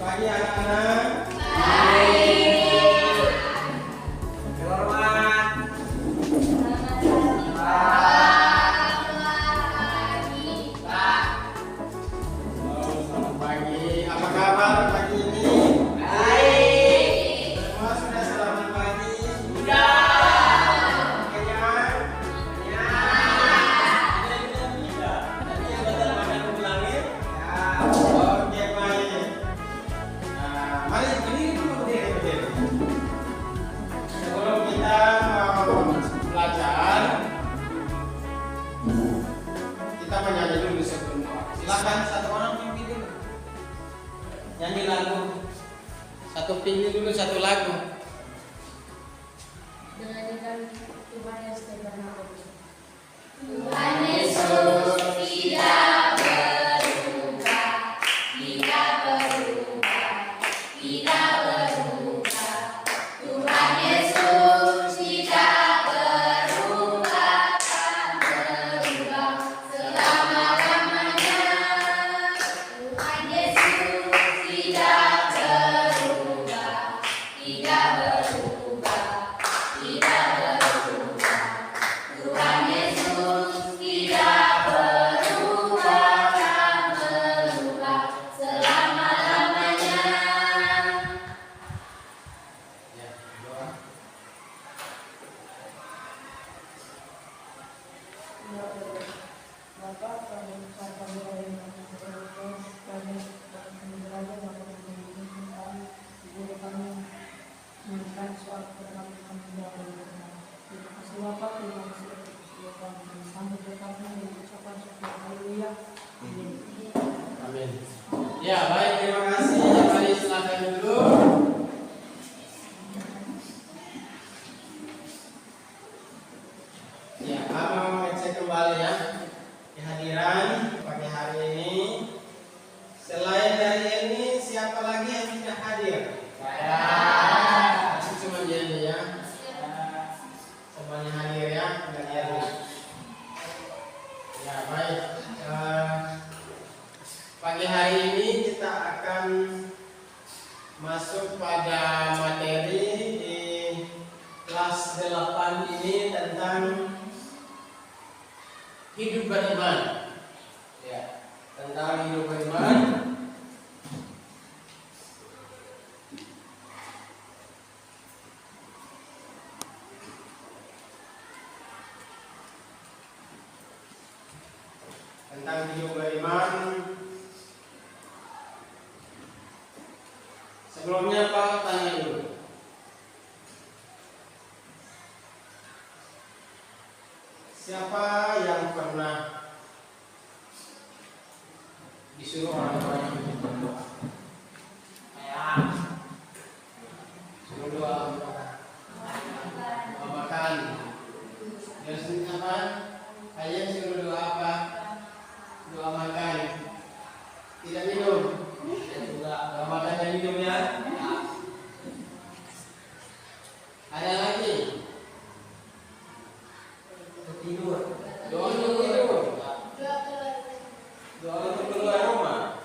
Pagi anak-anak. Silakan satu orang pimpin dulu. Nyanyi lagu. Satu pimpin dulu satu lagu. Dengan Tuhan Yesus tidak berubah. Tuhan Yesus tidak berubah, tidak berubah, tidak berubah. Tuhan Yesus tidak berubah, tak berubah selama-lamanya. Tuhan Yesus tidak berubah, tidak berubah, tidak berubah. Tuhan Yesus tidak berubah, tak berubah selama-lamanya. Ya, doa. Bapak, kami ucapkan doa yang kami belajar Bapak kami guru kami memberikan suatu kami jawab. Terima kasih Bapak, terima kasih atas kami sampai berkata mengucapkan syukur haleluya. Amin. Ya, baik, terima kasih. Mari silakan dulu. Ya, Abang mau ngecek kembali ya kehadiran pagi hari ini. Selain dari ini, siapa lagi yang tidak hadir? Saya. Itu cuma Jenny ya. Semuanya hadir ya, tidak hadir. Ya, baik. Pagi hari ini kita akan masuk pada materi di kelas 8 ini tentang hidup beriman. Ya, tentang hidup beriman. Tentang hidup beriman. Sebelumnya Pak tanya dulu. Siapa yang pernah disuruh orang tuanya untuk berdoa? Suruh doa makan. Biasanya apa? Kalian suruh doa apa? Doa makan. Tidak minum. Doa makan dan minum ya. Ada lagi. Tidur. Doa untuk tidur. Doa untuk keluar rumah.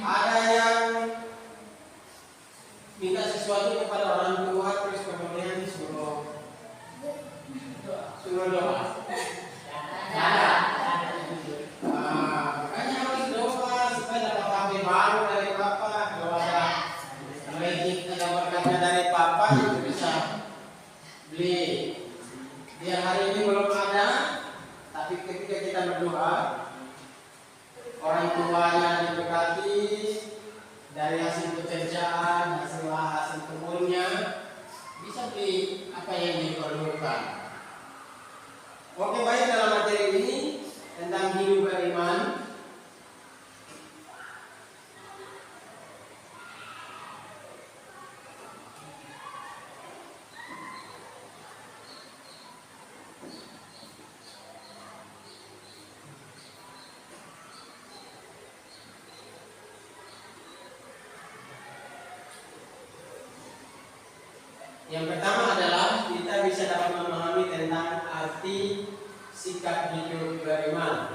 Ada yang minta sesuatu kepada orang tua terus kemudian suruh doa. Ada. Makanya harus doa supaya dapat HP baru dari Papa. Kalau ada magic yang berkatnya dari Papa itu bisa beli. Dia hari ini belum ada, tapi ketika kita berdoa, orang tuanya diberkati dari hasil pekerjaan, hasil kebunnya, bisa beli apa yang diperlukan. Oke, baik, dalam materi ini tentang hidup beriman. Yang pertama adalah kita bisa dapat memahami tentang arti sikap hidup beriman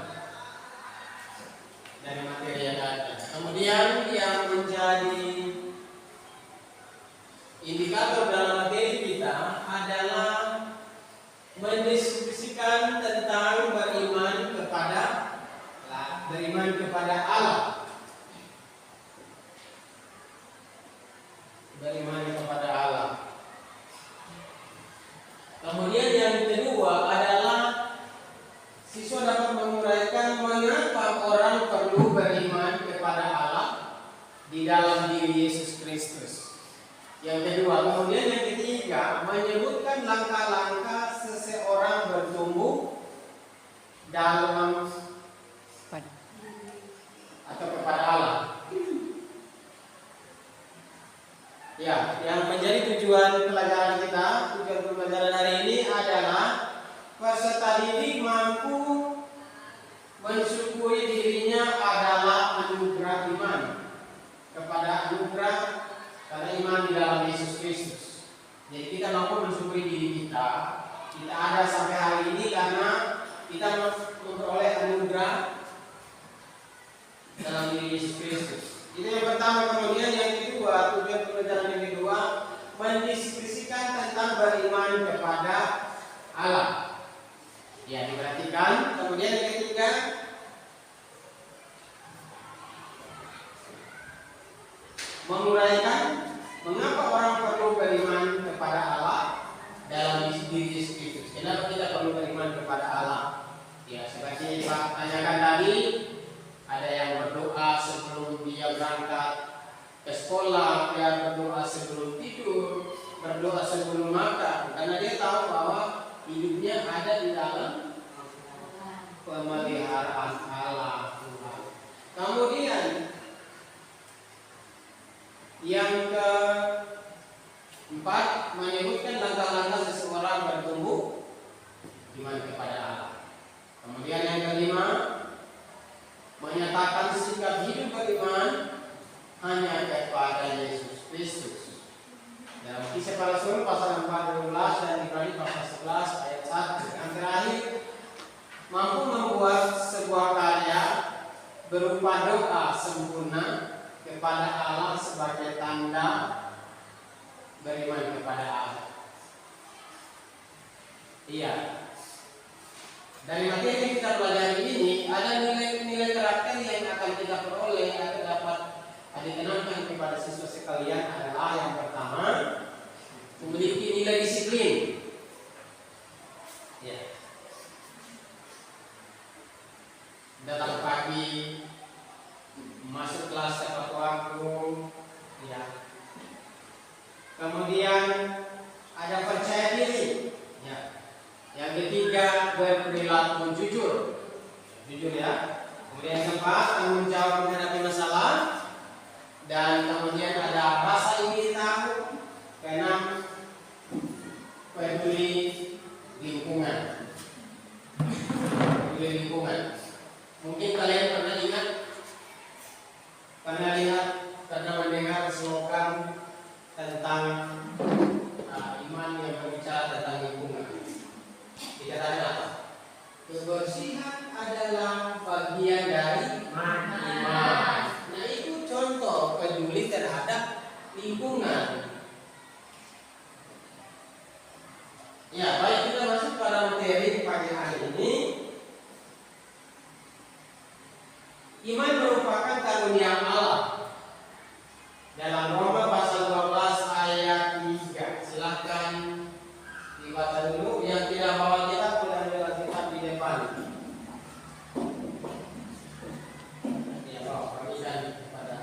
dari materi yang ada. Kemudian yang menjadi indikator dalam materi kita adalah mendiskusikan tentang beriman kepada Allah. Beriman kepada Allah. Kemudian yang kedua adalah siswa dapat menguraikan mengapa orang perlu beriman kepada Allah di dalam diri Yesus Kristus. Yang kedua, kemudian yang ketiga menyebutkan langkah-langkah seseorang bertumbuh dalam atau kepada Allah. Ya, yang menjadi tujuan pelajaran kita, tujuan pelajaran hari ini adalah peserta didik mampu mensyukuri dirinya adalah anugerah iman kepada anugerah karena iman di dalam Yesus Kristus. Jadi kita mampu mensyukuri diri kita ada sampai hari ini karena kita memperoleh anugerah dalam diri Yesus Kristus. Itu yang pertama. Kemudian yang kedua, tujuan pelajaran yang kedua mendiskusikan tentang beriman kepada Allah. Ya, diperhatikan. Kemudian yang ketiga menguraikan mengapa orang perlu beriman kepada Allah dalam diri Yesus Kristus. Kenapa kita perlu beriman kepada Allah? Ya, seperti Pak tanyakan tadi, ada yang berdoa sebelum dia berangkat ke sekolah, dia berdoa sebelum tidur, berdoa sebelum makan, karena dia tahu bahwa hidupnya ada di dalam pemeliharaan Allah. Kemudian yang keempat menyebutkan langkah-langkah seseorang bertumbuh iman kepada Allah. Kemudian yang kelima menyatakan sikap hidup beriman hanya kepada Yesus Kristus. Dalam Kisah Para Rasul pasal 14 dan Ibrani pasal 11 ayat 1. Yang terakhir, mampu membuat sebuah karya berupa doa sempurna kepada Allah sebagai tanda beriman kepada Allah. Iya. Dari materi yang kita pelajari ini ada nilai-nilai karakter yang akan kita peroleh atau dapat dikenalkan kepada siswa sekalian adalah yang pertama memiliki nilai disiplin. Ya. Datang pagi, masuk kelas tepat waktu, ya. Kemudian ada percaya diri, ya. Yang ketiga berperilaku jujur, ya. Kemudian yang keempat tanggung jawab menghadapi masalah, dan kemudian ada rasa ingin tahu. Keenam peduli lingkungan. Mungkin kalian pernah lihat, pernah mendengar slogan tentang iman yang berbicara tentang lingkungan. Dikatakan apa? Kebersihan adalah bagian dari iman. Nah, itu contoh peduli terhadap lingkungan. Ya, baik, kita masuk pada materi pagi hari ini. Iman merupakan karunia Allah. Dalam Roma pasal 12 ayat 3. Silahkan dibaca dulu. Yang tidak bawa kitab boleh ambil kitab di depan. Ya, bawa permisan kepada.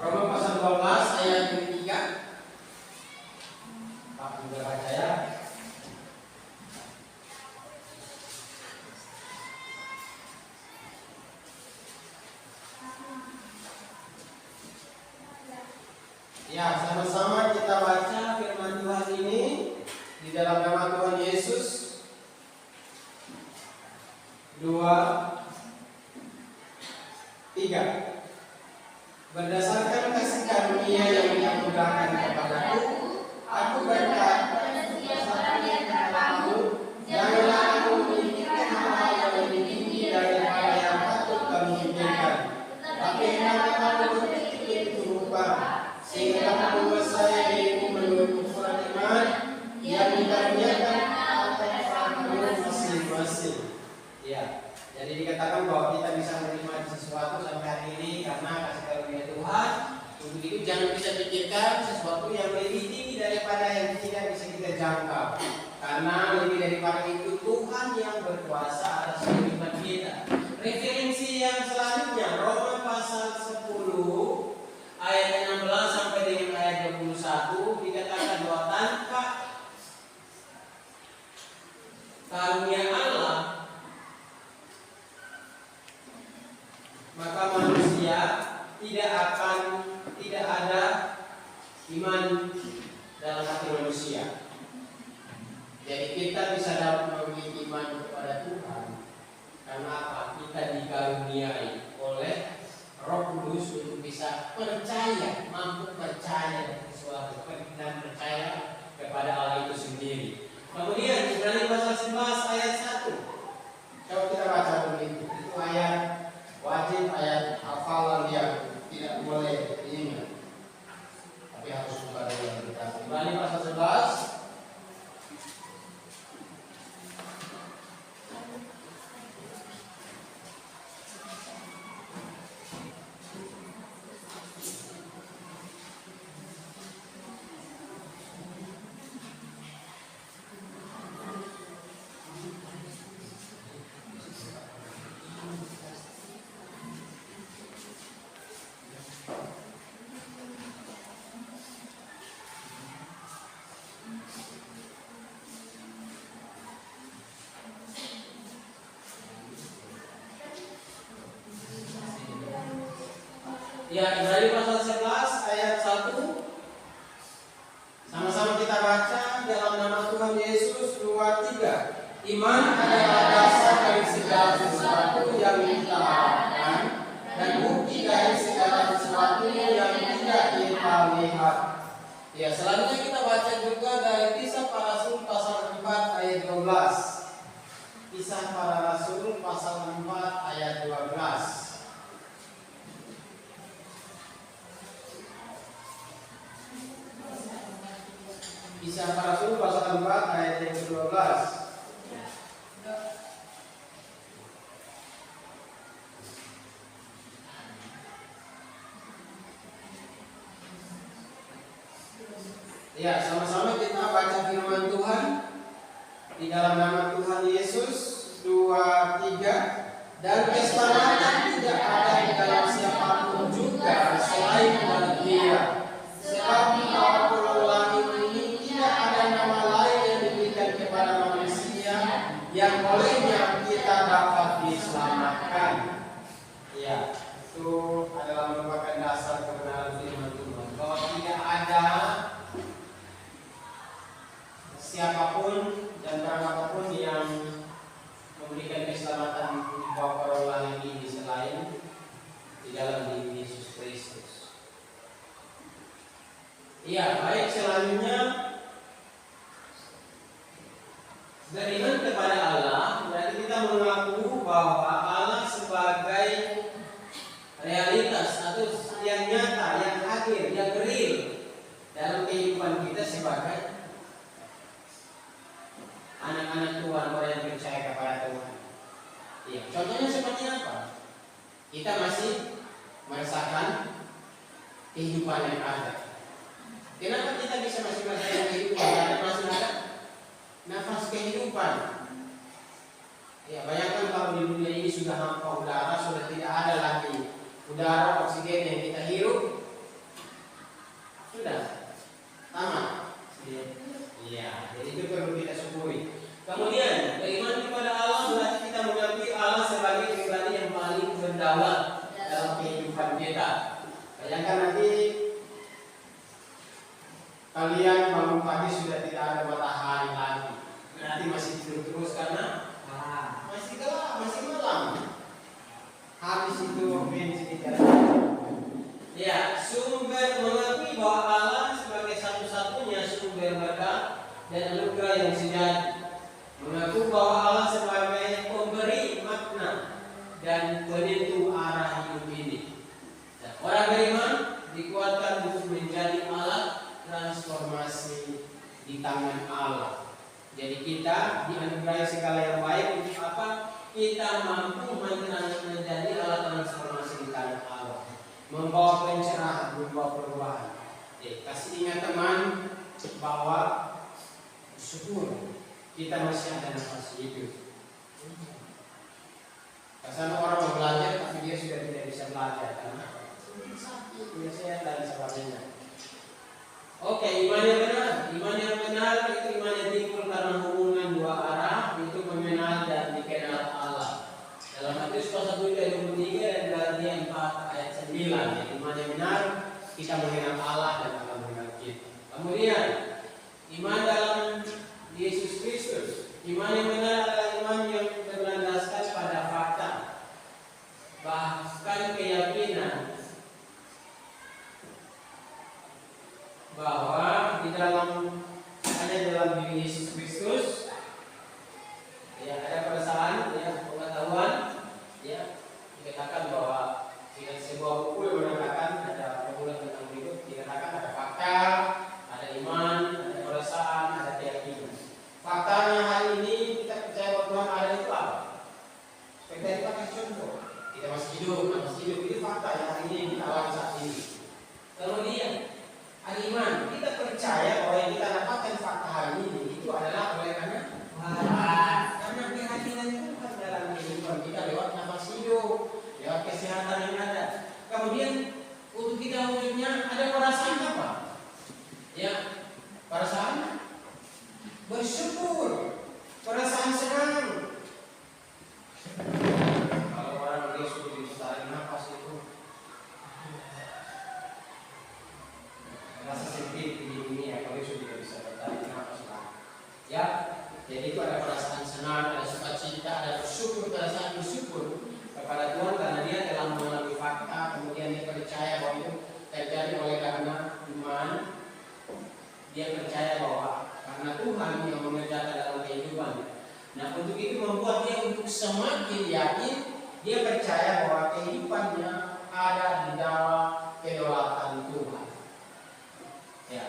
Roma pasal 12 ayat 3. Pak juga baca ya. Ya, sama-sama kita baca firman Tuhan ini di dalam nama Tuhan Yesus. 2, 3. Berdasarkan kasih karunia yang dianugerahkan kepadaku, aku berkata kepadamu, janganlah kamu memikirkan hal-hal yang lebih tinggi daripada yang patut kamu pikirkan, tapi hendaklah kamu berpikir begitu rupa, sehingga kamu menguasai dirimu menurut ukuran iman yang dikaruniakan akan kamu masing-masing. Ya, jadi dikatakan bahwa kita bisa menerima sesuatu sampai hari ini karena kasih karunia Tuhan. Untuk itu jangan kita pikirkan sesuatu yang lebih tinggi daripada yang tidak bisa kita jangkau. Karena lebih daripada itu Tuhan yang berkuasa atas kehidupan kita. Referensi yang selanjutnya Roma pasal 10 ayat 16 sampai dengan ayat 21 dikatakan bahwa tanpa karunia Allah maka manusia tidak ada iman dalam hati manusia. Jadi kita bisa dapat memiliki iman kepada Tuhan karena apa? Kita dikaruniai oleh Roh Kudus untuk bisa percaya, mampu percaya dengan sesuatu dan percaya kepada Allah itu sendiri. Kemudian Ibrani pasal 11 ayat 1. Coba kita baca dulu itu. Itu ayat wajib, ayat hafalan yang tidak boleh diingat. Tapi harus buka dulu kita. Ibrani pasal 11. Ya, Ibrani pasal 11 ayat 1. Sama-sama kita baca dalam nama Tuhan Yesus. 2, 3. Iman adalah dasar dari segala sesuatu yang kita harapkan dan bukti dari segala sesuatu yang tidak kita lihat. Ya, selanjutnya kita baca juga dari Kisah Para Rasul pasal 4 ayat 12. Kisah Para Rasul pasal 4 ayat 12. Kisah Para Rasul pasal 4 ayat yang ke-12. Ya, sama-sama kita baca firman Tuhan di dalam nama Tuhan Yesus. 2, 3. Dan keselamatan tidak ada di dalam siapapun juga selain dalam Dia. Sebab di bawah pulau langit ini tidak ada nama lain yang diberikan kepada manusia yang olehnya kita dapat diselamatkan. Ya, itu adalah merupakan dasar kebenaran firman Tuhan. Bahwa tidak ada siapapun dan barang apapun yang memberikan keselamatan di bawah pulau langit ini selain di dalam diri Yesus Kristus. Ya, baik, selanjutnya beriman kepada Allah berarti kita mengaku bahwa Allah sebagai realitas atau yang nyata, yang hadir, yang real dalam kehidupan kita sebagai anak-anak Tuhan, orang yang percaya kepada Tuhan. Ya, contohnya seperti apa? Kita masih merasakan kehidupan yang ada. Kenapa kita bisa masih merasakan kehidupan? Karena masih ada nafas kehidupan. Ya, bayangkan kalau di dunia ini sudah hampa udara, sudah tidak ada lagi udara oksigen yang kita hirup, sudah tamat. Iya, jadi itu perlu kita syukuri. Kemudian, beriman kepada Allah berarti kita mengakui Allah sebagai pribadi yang paling berdaulat dalam kehidupan kita. Bayangkan nanti kalian bangun pagi sudah tidak ada matahari lagi, berarti masih tidur terus karena masih gelap, masih malam. habis itu bensin di jalan. Ya, sumber mengakui bahwa Allah sebagai satu-satunya sumber berkah dan anugerah yang sejati. Mengaku bahwa Allah sebagai pemberi makna dan penentu arah hidup ini. Dan orang beriman dikuatkan untuk menjadi alat transformasi di tangan Allah. Jadi kita dianugerahi segala yang baik untuk apa? Kita mampu menjadi alat transformasi di tangan Allah, membawa pencerahan, membawa perubahan. Kasih ingat teman bahwa syukur kita masih ada nafas hidup. Karena orang mau belajar tapi dia sudah tidak bisa belajar karena sakit, biasanya dan sebagainya. Oke, iman yang benar. Iman yang benar itu iman yang timbul karena hubungan dua arah, itu mengenal dan dikenal Allah. Dalam Matius pasal 1 ayat 23 dan Galatia 4 ayat 9. Iman yang benar, kita mengenal Allah dan Allah mengenal kita. Kemudian iman dalam Yesus Kristus. Iman yang benar adalah iman yang berlandaskan pada fakta, bahkan keyakinan bahwa di dalam hanya dalam diri Yesus Kristus ya ada perasaan, ya pengetahuan, ya dikatakan bahwa jika sebuah buku yang mengatakan ada formula tentang hidup, dikatakan ada fakta, ada iman, ada perasaan, ada keyakinan. Faktanya hari ini kita percaya bahwa Tuhan ada itu apa? Seperti tadi pakai contoh, kita masih hidup itu fakta yang hari ini kita alami saat ini. Kemudian ada iman, kita percaya bahwa yang kita dapatkan fakta hari ini itu adalah oleh karena karena keyakinan itu kan dalam kehidupan kita lewat nafas hidup, lewat kesehatan yang ada. Kemudian untuk kita wujudnya ada perasaan apa? Ya, perasaan bersyukur, perasaan senang. Kalau orang dia sudah tarik nafas itu rasa sempit di dunia, kalau sudah tidak bisa bertarik nafas lagi. Ya, jadi itu ada perasaan senang, ada sukacita, ada bersyukur, perasaan bersyukur kepada Tuhan karena dia telah mengalami fakta, kemudian dia percaya bahwa itu terjadi oleh karena iman. Dia percaya bahwa karena Tuhan yang mengerjakan dalam kehidupan. Nah, untuk itu membuat dia untuk semakin yakin, dia percaya bahwa kehidupannya ada di dalam kedaulatan Tuhan. Ya.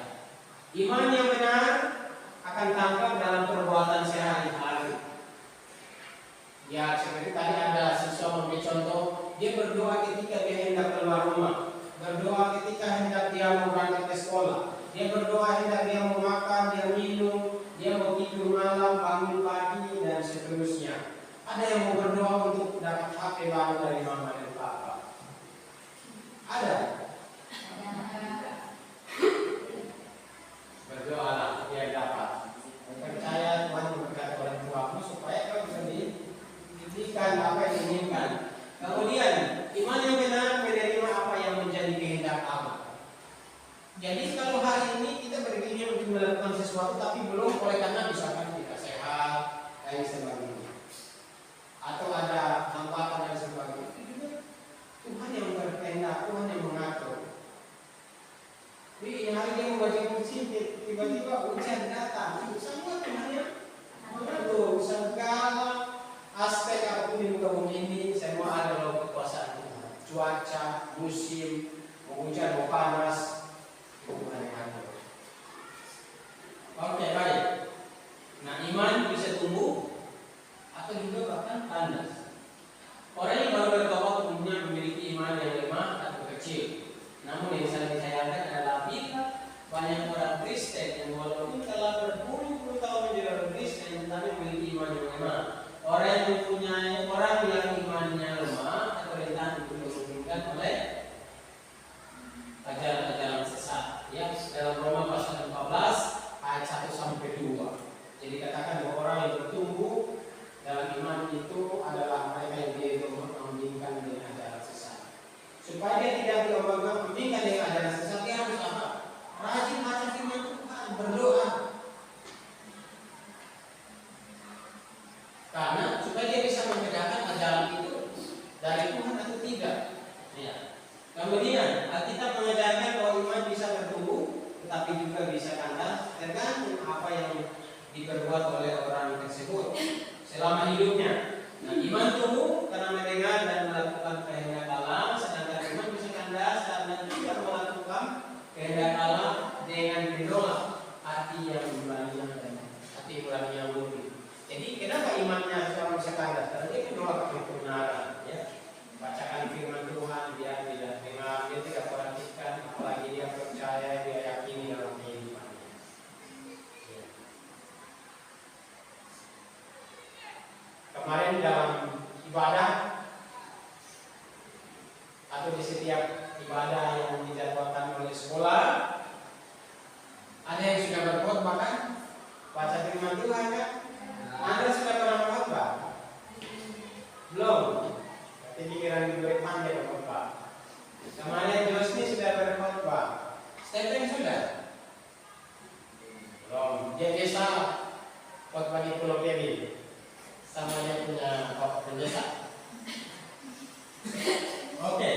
Iman yang benar akan tampak dalam perbuatan sehari-hari. Ya, seperti tadi ada siswa memberi contoh, dia berdoa ketika dia hendak keluar rumah, berdoa ketika hendak dia mau berangkat ke sekolah, dia berdoa hendak dia mau makan, dia minum, dia mau tidur malam, bangun pagi dan seterusnya. Ada yang mau berdoa untuk dapat HP baru dari mama dan papa. Ada. Berdoalah biar dapat. Percaya Tuhan memberkati orang tuamu supaya kau bisa diberikan apa yang diinginkan. Kemudian iman yang benar menerima apa yang menjadi kehendak Allah. Jadi kalau hari ini kita berpikir untuk melakukan sesuatu tapi belum oleh karena misalkan tidak sehat dan sebagainya, atau ada hambatan dan sebagainya, Tuhan yang berkehendak, Tuhan yang mengatur. Jadi hari dia membaca kunci, tiba-tiba hujan datang, itu semua Tuhan yang mengatur segala aspek apapun di muka bumi ini, semua ada dalam kekuasaan Tuhan. Cuaca, musim, mau hujan, mau panas, Tuhan yang mengatur. Oke, baik. Nah, iman bisa tumbuh atau juga bahkan kandas. Orang yang baru bertobat umumnya memiliki iman yang lemah atau kecil. Namun yang sangat disayangkan adalah bila banyak orang Kristen yang walaupun telah berpuluh-puluh tahun menjadi orang Kristen tetapi memiliki iman yang lemah. Orang yang imannya lemah atau rentan untuk dimungkinkan oleh ajaran-ajaran kandas tergantung apa yang diperbuat oleh orang tersebut selama hidupnya. Nah, iman tumbuh karena mendengar dan melakukan kehendak Allah, sedangkan iman bisa kandas karena tidak melakukan kehendak Allah dengan menolak hati yang nurani dan hati nurani yang murni. Jadi kenapa imannya seorang bisa kandas? Karena dia menolak kebenaran, ya. Bacakan firman Tuhan, dia tidak dengar, dia tidak perhatikan, apalagi dia percaya, dia yakini dalam kehidupannya. Ya. Kemarin dalam ibadah atau di setiap ibadah yang dijadwalkan oleh sekolah, ada yang sudah berkhotbah kan? Baca firman Tuhan kan? Anda sudah pernah berkhotbah? Belum. Berarti pikiran diberi pandai berkhotbah. Kemarin Josni sudah berkhotbah. Stephen sudah? Belum. Dia biasa khotbah di Pulau Keri. Sama dia punya penjasa. Oke.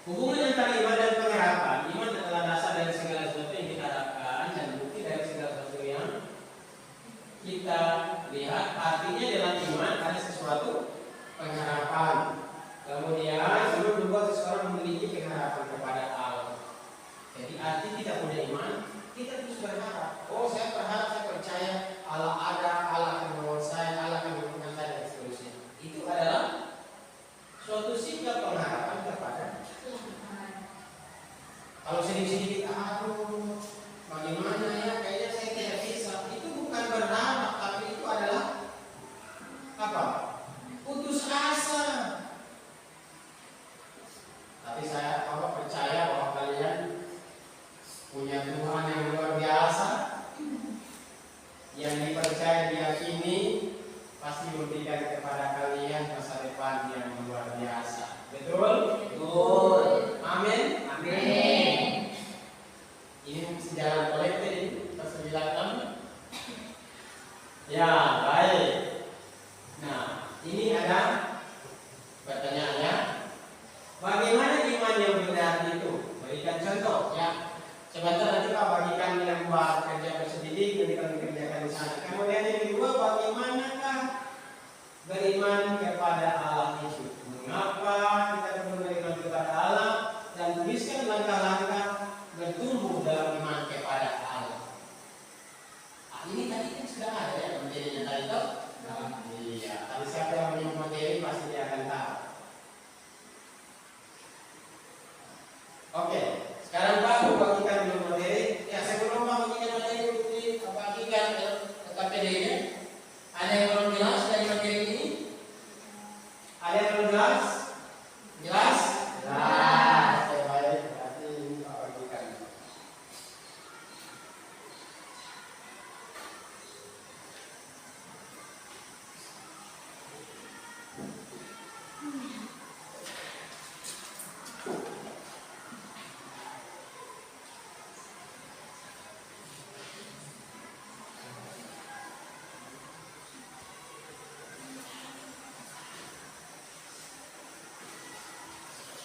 Hubungan antara iman dan pengharapan. Iman adalah dasar dari segala sesuatu yang kita harapkan dan bukti dari segala sesuatu yang kita lihat. Artinya dalam iman ada sesuatu pengharapan. Kemudian sebelum membuat seseorang memiliki pengharapan kepada Allah. Jadi arti kita punya iman, kita terus berharap. Oh, saya berharap, saya percaya Allah ada, Allah akan menolong saya, Allah akan mengumpulkan saya dan seterusnya. Itu adalah suatu sikap pengharapan kepada Tuhan. Kalau sedikit-sedikit, aduh, bagaimana ya, kayaknya saya tidak bisa. Itu bukan berharap, tapi itu adalah apa? Putus asa. Tapi saya percaya bahwa kalian punya Tuhan yang luar biasa, yang dipercaya, diyakini, pasti memberikan kepada kalian masa depan yang luar biasa. Betul? Betul. Amin. Amin. Ini sejalan kolektif ini, persembilan. Ya, baik. Nah, ini ada pertanyaannya. Bagaimana iman yang benar itu? Berikan contoh, ya. Sebentar nanti Pak bagikan yang buat kerja bersedidik, nanti kalian kerjakan di sana. Kemudian yang kedua, bagaimanakah beriman kepada Allah itu? Mengapa kita perlu beriman kepada Allah? Dan tuliskan langkah-langkah bertumbuh dalam iman kepada Allah. Ini tadi kan sudah ada ya materinya tadi itu. Iya. Tapi siapa yang punya materi pasti dia akan tahu. Oke. Sekarang Pak bagikan dulu materi. Ya, sebelum Pak bagikan materi, bagikan KPD-nya. Ada yang belum jelas dari materi ini? Ada yang belum jelas? Jelas? Jelas. Oke, baik. Berarti ini Pak bagikan.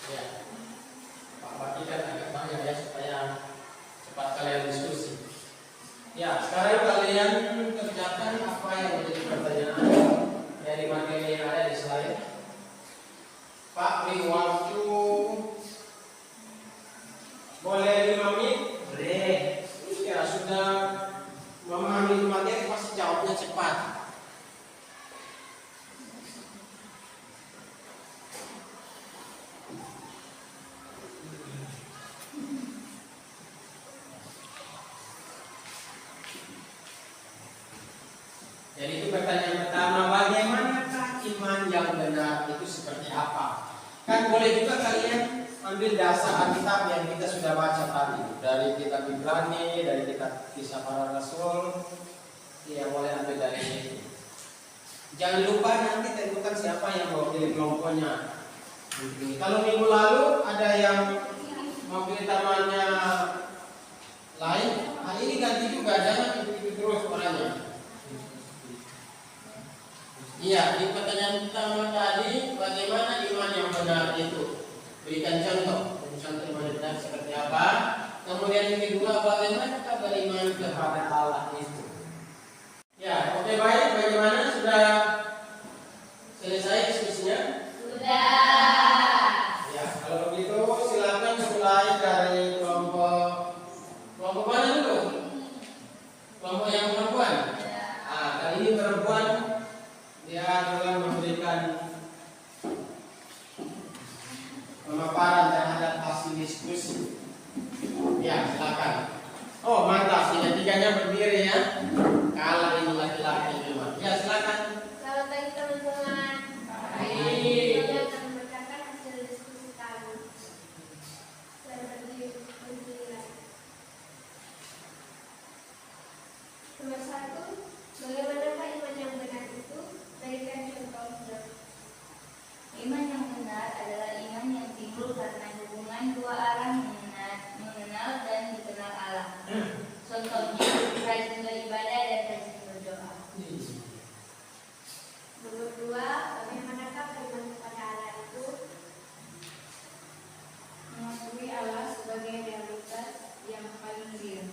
Ya, Pak bagikan agak banyak ya supaya cepat kalian diskusi. Ya, sekarang kalian kerjakan apa yang menjadi pertanyaan dari materi yang ada di slide. Pak, beri waktu boleh 5 menit? Boleh. Ya, sudah memahami materi pasti jawabnya cepat. Jadi itu pertanyaan pertama, bagaimanakah iman yang benar itu seperti apa? Kan boleh juga kalian ambil dasar Alkitab yang kita sudah baca tadi, dari kitab Ibrani, dari kitab Kisah Para Rasul. Ya, boleh ambil dari situ. Jangan lupa nanti tentukan siapa yang mau pilih kelompoknya. Kalau minggu lalu ada yang mau pilih tamannya lain, hari ini ganti juga, jangan ikut terus orangnya. Iya, di pertanyaan pertama tadi, bagaimana iman yang benar itu? Berikan contoh. Contoh iman benar seperti apa? Kemudian yang kedua, bagaimana kita beriman kepada Allah itu. Ya, oke, baik. Bagaimana? Sudah selesai diskusinya? Sudah. Ya, kalau begitu silakan mulai dari kelompok mana dulu? Kelompok yang perempuan. Ah, kali ini perempuan dia akan memberikan pemaparan terhadap hasil diskusi. Ya, silakan. Oh, mantap. Tiga-tiganya berdiri ya. Kalau ini laki-laki memang. Ya, silakan. Selamat pagi teman-teman. Baik. Kami akan membacakan hasil diskusi kami. Saya berdiri. Nomor 1, bagaimanakah iman yang benar itu? Berikan contohnya. Iman yang benar adalah iman yang timbul karena hubungan dua arah mengenal dan dikenal Allah. Contohnya, rajin beribadah dan rajin berdoa. Nomor 2, bagaimanakah iman kepada Allah itu? Mengakui Allah sebagai realitas yang paling real.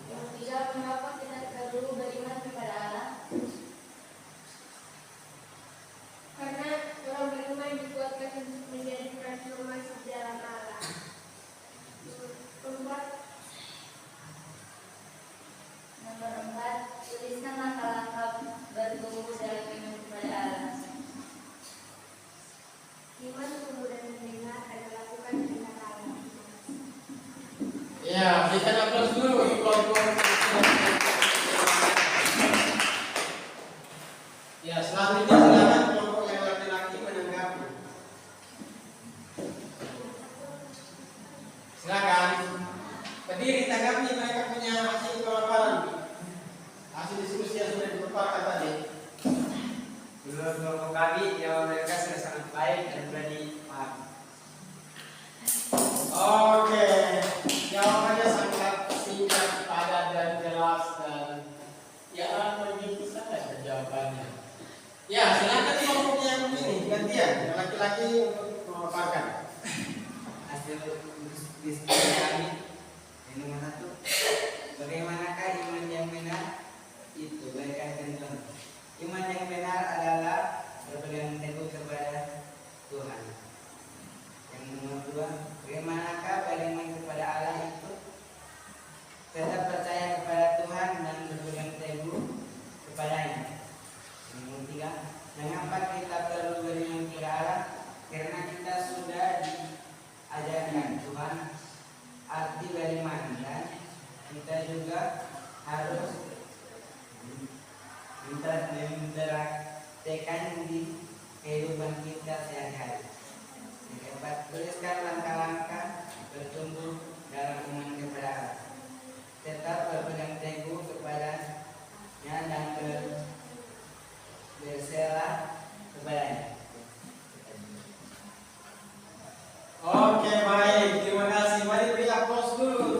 Nomor 3, mengapa kita perlu beriman kepada Allah? Karena orang beriman dikuatkan untuk menjadi transformasi dalam Allah. Nomor 4, tuliskan langkah-langkah bertumbuh dalam iman kepada Allah. Iman kemudian mendengar dan melakukan kehendak Allah. Ya, berikan aplaus dulu untuk kelompok. Ya, selanjutnya silakan kelompok yang laki-laki menanggapi. Silakan. Berdiri, tanggapi mereka punya hasil pemaparan. Hasil diskusi yang sudah dipaparkan tadi. Menurut kelompok kami, jawaban mereka sudah sangat baik dan sudah dipahami. Oke, jawabannya sangat singkat, padat dan jelas dan ya begitu saja jawabannya. Ya, silakan kelompok yang ini gantian, yang laki-laki untuk memaparkan. Hasil diskusi kami yang nomor 1, bagaimanakah iman yang benar itu? Berikan contoh. Iman yang benar adalah berpegang teguh kepada Tuhan. Yang nomor 2, bagaimanakah beriman kepada Allah itu? Tetap percaya kepada Tuhan dan berpegang teguh kepadanya. Yang nomor 3, mengapa kita perlu beriman kepada Allah? Karena kita sudah diajarkan Tuhan arti beriman dan kita juga harus mempraktekkan di kehidupan kita sehari-hari. Yang keempat, tuliskan langkah-langkah bertumbuh dalam iman kepada Allah. Tetap berpegang teguh kepadanya dan berserah kepadanya. Oke, baik, terima kasih. Mari beri aplaus dulu.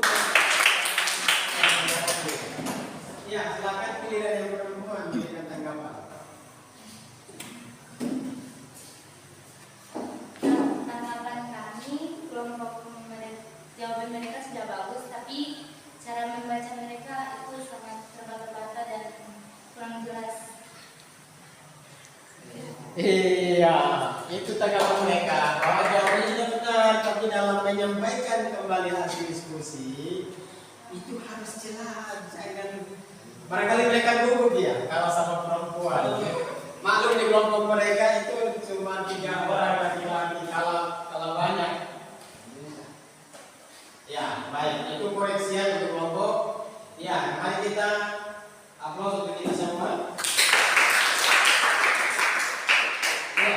Ya, silakan pilih dari yang perempuan berikan tanggapan. Tanggapan kami, jawaban mereka sudah bagus, tapi cara membaca mereka itu sangat terbata-bata dan kurang jelas. Iya, itu tanggapan mereka. Bahwa jawabannya sudah benar, tapi dalam menyampaikan kembali hasil diskusi itu harus jelas. Jangan barangkali mereka gugup ya kalau sama perempuan. Maklum di kelompok mereka itu cuma 3 orang laki-laki, kalau banyak. Ya, baik. Itu koreksian untuk kelompok. Ya, mari kita aplaus untuk kita semua. Ya,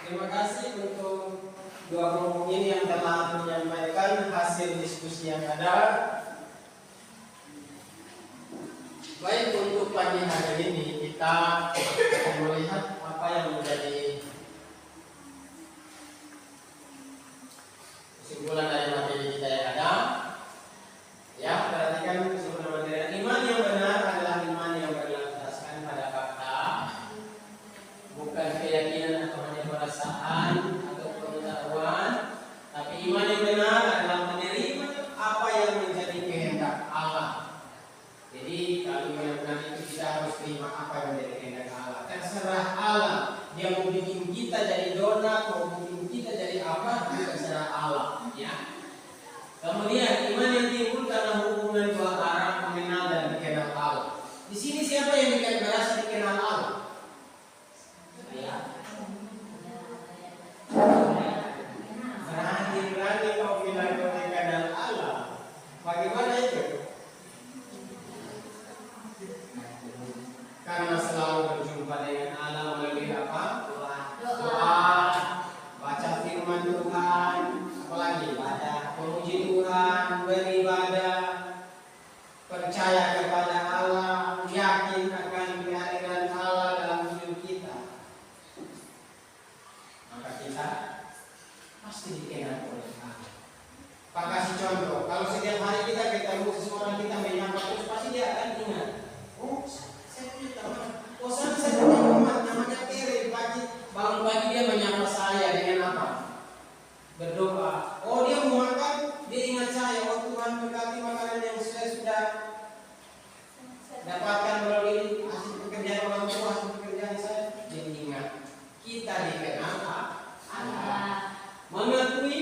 terima kasih untuk 2 kelompok ini yang telah menyampaikan hasil diskusi yang ada. Baik, untuk pagi hari ini kita akan melihat apa yang menjadi kesimpulan dari materi kita yang ada. Ya, perhatikan kesimpulan materi. Iman yang benar adalah iman yang berlandaskan pada fakta, bukan keyakinan atau hanya perasaan atau pengetahuan. Tapi iman yang benar Bagaimana itu? Karena selalu berjumpa dengan Allah melalui apa? Doa, baca firman Tuhan, apalagi ibadah, memuji Tuhan, beribadah, percaya kepada Allah, yakin akan kehadiran Allah dalam hidup kita. Maka kita pasti dikenal oleh Allah. Pak kasih contoh, kalau setiap hari kita ketemu seseorang, kita menyapa terus, pasti dia akan ingat. Oh, saya punya teman. Oh, saya punya teman namanya Terry. Bangun pagi dia menyapa saya dengan apa? Berdoa. Oh, dia mau makan, dia ingat saya. Oh, Tuhan berkati makanan yang saya sudah dapatkan melalui hasil pekerjaan orang tua, hasil pekerjaan saya. Dia ingat. Kita dikenal Allah. Mengakui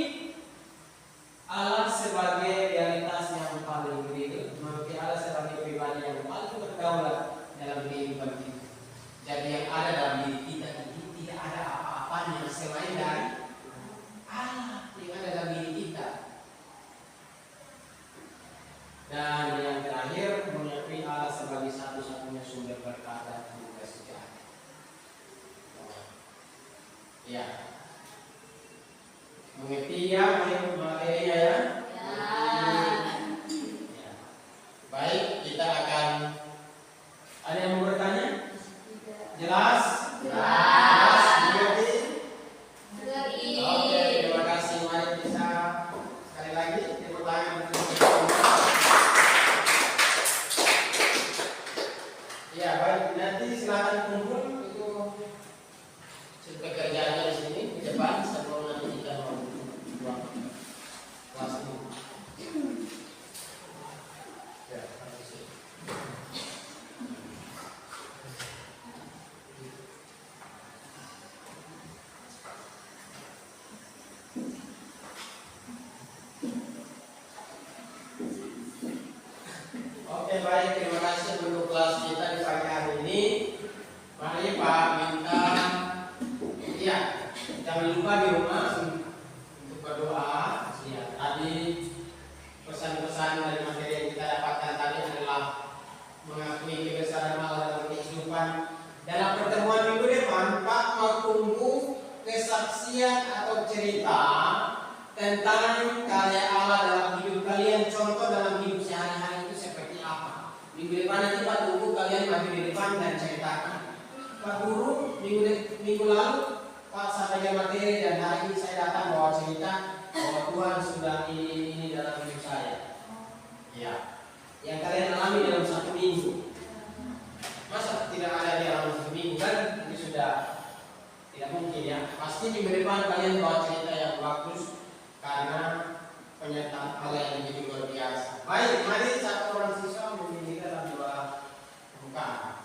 Allah sebagai realitas yang paling real, mengakui Allah sebagai pribadi yang paling berdaulat dalam kehidupan kita. Jadi yang ada dalam diri kita ini tidak ada apa-apanya selain dari Allah yang ada dalam diri kita. Dan yang terakhir, mengakui Allah sebagai satu-satunya sumber berkat dan juga sejahtera. Ya. Mengerti ya materinya ya? Ya. Baik, kita akan ada yang mau bertanya? Jelas? Jelas. Mengerti? Oke, terima kasih. Mari kita sekali lagi tepuk tangan untuk ya, baik. Nanti silakan kumpul itu pekerjaannya di sini di depan sebelum nanti kita mau buang kelas ini. Ya, kasih. Oke, baik, terima kasih untuk kelas kita di pagi hari ini. Mari Pak minta, ya, jangan lupa di rumah untuk berdoa. Ya, tadi pesan-pesan dari materi yang kita dapatkan tadi adalah mengakui kebesaran Allah dalam kehidupan. Dalam pertemuan minggu depan, Pak mau tunggu kesaksian atau cerita tentang karya Allah dalam hidup kalian. Contoh dalam hidup sehari-hari itu seperti apa? Minggu depan nanti Pak tunggu kalian maju di depan dan ceritakan. Pak Guru, minggu lalu Pak sampaikan materi dan hari ini saya datang bawa cerita bahwa Tuhan sudah ini dalam hidup saya. Ya, yang kalian alami dalam satu minggu. Masa tidak ada di dalam satu minggu kan? Ini sudah tidak mungkin ya. Pasti minggu depan kalian bawa cerita yang bagus karena penyertaan Allah yang begitu luar biasa. Baik, mari satu orang siswa memimpin dalam dua buka.